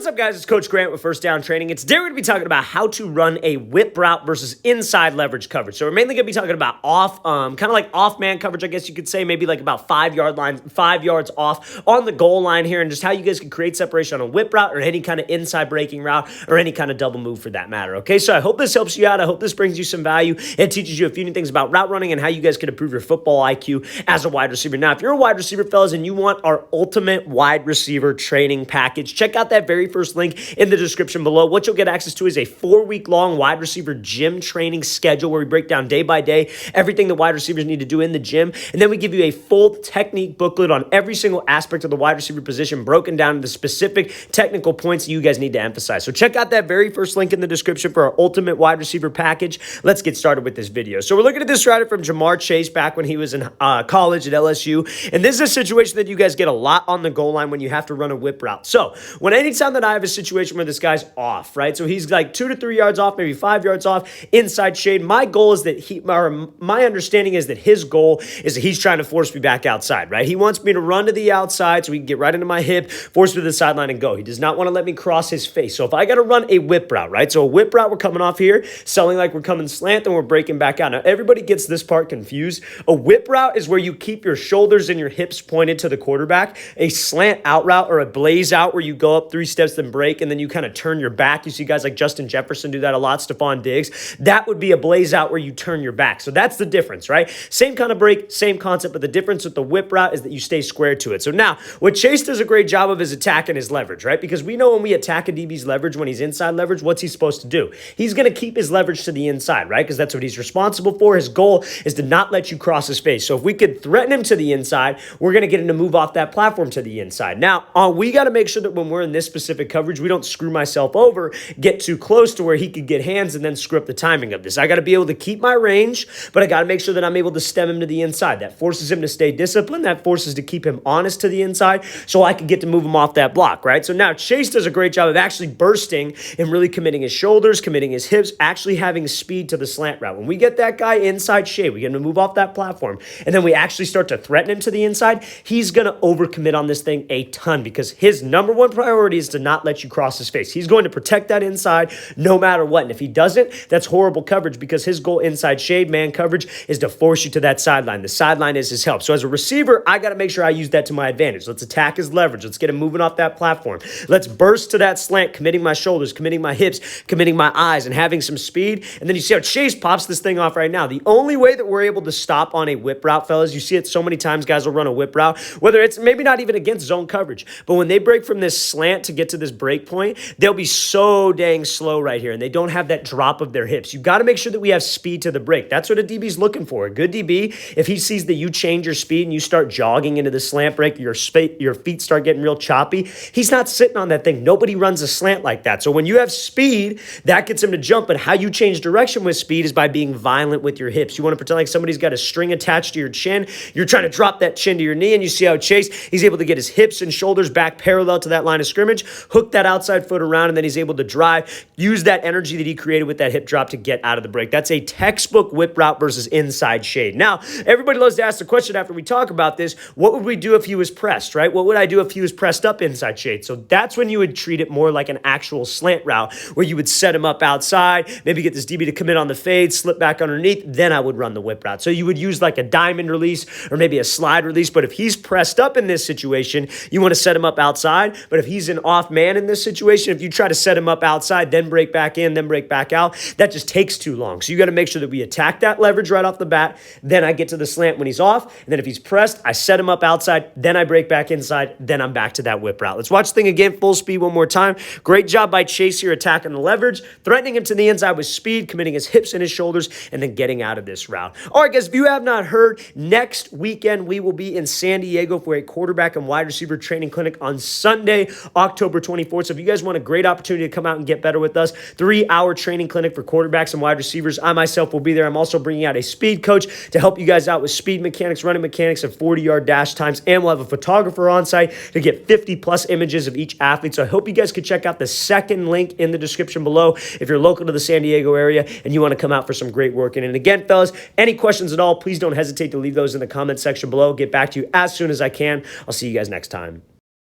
What's up, guys? It's Coach Grant with First Down Training. Today we're going to be talking about how to run a whip route versus inside leverage coverage. So we're mainly going to be talking about kind of like off man coverage, I guess you could say, maybe like about 5 yards off on the goal line here, and just how you guys can create separation on a whip route or any kind of inside breaking route or any kind of double move for that matter. Okay, so I hope this helps you out. I hope this brings you some value and teaches you a few new things about route running and how you guys can improve your football IQ as a wide receiver. Now, if you're a wide receiver, fellas, and you want our ultimate wide receiver training package, check out that very first link in the description below. What you'll get access to is a 4-week-long wide receiver gym training schedule where we break down day by day everything the wide receivers need to do in the gym. And then we give you a full technique booklet on every single aspect of the wide receiver position, broken down into specific technical points that you guys need to emphasize. So check out that very first link in the description for our ultimate wide receiver package. Let's get started with this video. So we're looking at this rider from Ja'Marr Chase back when he was in college at LSU. And this is a situation that you guys get a lot on the goal line when you have to run a whip route. So anytime that I have a situation where this guy's off, right? So he's like 2 to 3 yards off, maybe 5 yards off, inside shade. My goal is that my understanding is that his goal is that he's trying to force me back outside, right? He wants me to run to the outside so he can get right into my hip, force me to the sideline and go. He does not want to let me cross his face. So if I got to run a whip route, right? So a whip route, we're coming off here, selling like we're coming slant, then we're breaking back out. Now, everybody gets this part confused. A whip route is where you keep your shoulders and your hips pointed to the quarterback. A slant out route or a blaze out where you go up 3 steps, then break, and then you kind of turn your back. You see guys like Justin Jefferson do that a lot, Stephon Diggs. That would be a blaze out where you turn your back. So that's the difference, right? Same kind of break, same concept, but the difference with the whip route is that you stay square to it. So now, what Chase does a great job of is attacking his leverage, right? Because we know when we attack a DB's leverage, when he's inside leverage, what's he supposed to do? He's going to keep his leverage to the inside, right? Because that's what he's responsible for. His goal is to not let you cross his face. So if we could threaten him to the inside, we're going to get him to move off that platform to the inside. Now, we got to make sure that when we're in this specific coverage, we don't screw myself over, get too close to where he could get hands and then screw up the timing of this. I got to be able to keep my range, but I got to make sure that I'm able to stem him to the inside. That forces him to stay disciplined. That forces to keep him honest to the inside so I can get to move him off that block, right? So now Chase does a great job of actually bursting and really committing his shoulders, committing his hips, actually having speed to the slant route. When we get that guy inside shade, we get him to move off that platform, and then we actually start to threaten him to the inside, he's going to overcommit on this thing a ton because his number one priority is to not let you cross his face. He's going to protect that inside no matter what. And if he doesn't, that's horrible coverage because his goal inside shade, man coverage, is to force you to that sideline. The sideline is his help. So as a receiver, I got to make sure I use that to my advantage. Let's attack his leverage. Let's get him moving off that platform. Let's burst to that slant, committing my shoulders, committing my hips, committing my eyes, and having some speed. And then you see how Chase pops this thing off right now. The only way that we're able to stop on a whip route, fellas, you see it so many times, guys will run a whip route, whether it's maybe not even against zone coverage, but when they break from this slant to get to this break point, they'll be so dang slow right here, and they don't have that drop of their hips. You got to make sure that we have speed to the break. That's what a DB's looking for. A good DB, if he sees that you change your speed and you start jogging into the slant break, your feet start getting real choppy, he's not sitting on that thing. Nobody runs a slant like that. So when you have speed, that gets him to jump, but how you change direction with speed is by being violent with your hips. You want to pretend like somebody's got a string attached to your chin. You're trying to drop that chin to your knee, and you see how Chase, he's able to get his hips and shoulders back parallel to that line of scrimmage, hook that outside foot around, and then he's able to drive, use that energy that he created with that hip drop to get out of the break. That's a textbook whip route versus inside shade. Now, everybody loves to ask the question after we talk about this, what would we do if he was pressed, right? What would I do if he was pressed up inside shade? So that's when you would treat it more like an actual slant route where you would set him up outside, maybe get this DB to commit on the fade, slip back underneath, then I would run the whip route. So you would use like a diamond release or maybe a slide release, but if he's pressed up in this situation, you want to set him up outside, but if he's an off man in this situation, if you try to set him up outside, then break back in, then break back out, that just takes too long. So you got to make sure that we attack that leverage right off the bat, then I get to the slant when he's off, and then if he's pressed, I set him up outside, then I break back inside, then I'm back to that whip route. Let's watch the thing again, full speed one more time. Great job by Chase here attacking the leverage, threatening him to the inside with speed, committing his hips and his shoulders, and then getting out of this route. All right, guys, if you have not heard, next weekend we will be in San Diego for a quarterback and wide receiver training clinic on Sunday, October 24th. So if you guys want a great opportunity to come out and get better with us, 3-hour training clinic for quarterbacks and wide receivers, I myself will be there. I'm also bringing out a speed coach to help you guys out with speed mechanics, running mechanics, and 40-yard dash times, and we'll have a photographer on site to get 50-plus images of each athlete. So I hope you guys could check out the second link in the description below if you're local to the San Diego area and you want to come out for some great work. And again, fellas, any questions at all, please don't hesitate to leave those in the comment section below. Get back to you as soon as I can. I'll see you guys next time.